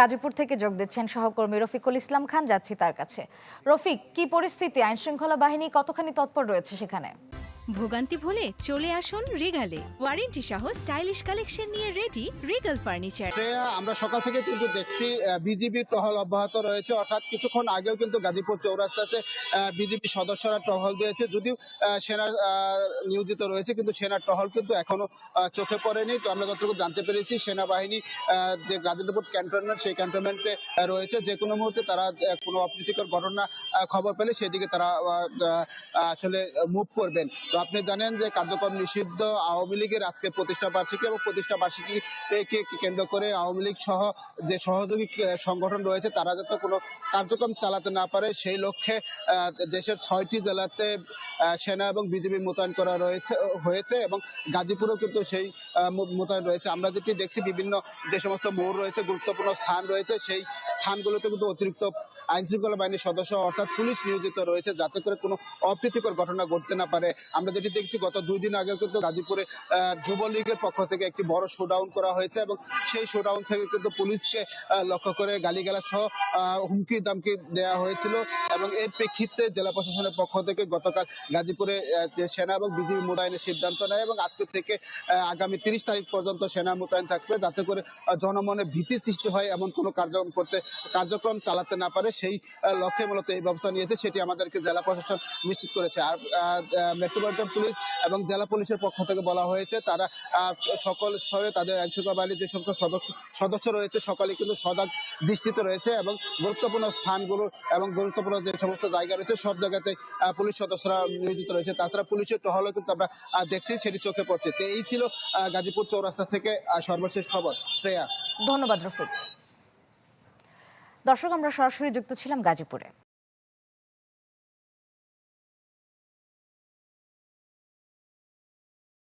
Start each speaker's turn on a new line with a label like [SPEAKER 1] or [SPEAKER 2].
[SPEAKER 1] গাজীপুর থেকে যোগ দিচ্ছেন সহকর্মী রফিকুল ইসলাম খান, যাচ্ছি তার কাছে। রফিক, কি পরিস্থিতি? আইন শৃঙ্খলা বাহিনী কতখানি তৎপর রয়েছে সেখানে?
[SPEAKER 2] ভোগান্তি ভুলে চলে আসুন রিগালে। ওয়ারেন্টি সহ স্টাইলিশ কালেকশন নিয়ে রেডি রিগাল ফার্নিচার।
[SPEAKER 3] আমরা সকাল থেকে কিন্তু দেখছি বিজিবির টহল অব্যাহত রয়েছে, অর্থাৎ কিছুক্ষণ আগেও কিন্তু গাজীপুর চৌরাস্তাতে বিজিবি সদস্যরা টহল দিয়েছে। যদিও সেনা নিয়োজিত রয়েছে, কিন্তু সেনার টহল কিন্তু এখনো চোখে পড়েনি। তো আমরা যতটুকু জানতে পেরেছি, সেনাবাহিনী যে গাজীপুর ক্যান্টনমেন্ট, সেই ক্যান্টনমেন্টে রয়েছে। যে কোনো মুহূর্তে তারা কোনো অপ্রীতিকর ঘটনা খবর পেলে সেদিকে তারা আসলে মুভ করবেন। তো আপনি জানেন যে কার্যক্রম নিষিদ্ধ আওয়ামী লীগের আজকে প্রতিষ্ঠা বার্ষিকী, এবং প্রতিষ্ঠা বার্ষিকীকে কেন্দ্র করে আওয়ামী লীগ সহ যে সহযোগী সংগঠন রয়েছে তারা যাতে কোনো কার্যক্রম চালাতে না পারে, সেই লক্ষ্যে দেশের 6টি জেলাতে সেনা এবং বিজিবি মোতায়েন করা হয়েছে, এবং গাজীপুরেও কিন্তু সেই মোতায়েন রয়েছে। আমরা যেটি দেখছি, বিভিন্ন যে সমস্ত মোড় রয়েছে, গুরুত্বপূর্ণ স্থান রয়েছে, সেই স্থানগুলোতে কিন্তু অতিরিক্ত আইন শৃঙ্খলা বাহিনীর সদস্য অর্থাৎ পুলিশ নিয়োজিত রয়েছে, যাতে করে কোনো অপ্রীতিকর ঘটনা ঘটতে না পারে। আমরা যেটি দেখছি, গত 2 দিন আগে কিন্তু গাজীপুরে যুবলীগের পক্ষ থেকে একটি বড় শোডাউন করা হয়েছে, এবং সেই শোডাউন থেকে কিন্তু পুলিশকে লক্ষ্য করে গালিগালাজ সহ হুমকি দামকি দেওয়া হয়েছিল, এবং এর প্রেক্ষিতে জেলা প্রশাসনের পক্ষ থেকে গতকাল গাজীপুরে যে সেনা এবং বিজিবি মোতায়েনের সিদ্ধান্ত নেয়, এবং আজকে থেকে আগামী 30 তারিখ পর্যন্ত সেনা মোতায়েন থাকবে, যাতে করে জনমনে ভীতি সৃষ্টি হয়, এমন কোনো কার্যক্রম চালাতে না পারে, সেই লক্ষ্যে মূলত এই ব্যবস্থা নিয়েছে। সেটি আমাদেরকে জেলা প্রশাসন নিশ্চিত করেছে। আর মেট্রোপলিটন পুলিশ এবং জেলা পুলিশের পক্ষ থেকে বলা হয়েছে, তারা সকল স্তরে তাদের আইন শৃঙ্খলা বাহিনীর যে সমস্ত সদস্য রয়েছে সকলে কিন্তু সজাগ দৃষ্টিতে রয়েছে, এবং গুরুত্বপূর্ণ স্থানগুলো এবং গুরুত্বপূর্ণ যে সমস্ত জায়গা রয়েছে সব জায়গাতে পুলিশ সদস্যরা নিয়োজিত রয়েছে। তাছাড়া পুলিশের টহলও কিন্তু আমরা দেখছি, সেটি চোখে পড়ছে। তো এই ছিল গাজীপুর চৌরাস্তা থেকে সর্বশেষ খবর। শ্রেয়া,
[SPEAKER 1] ধন্যবাদ রফিক। দর্শক, আমরা সরাসরি যুক্ত ছিলাম গাজীপুরে।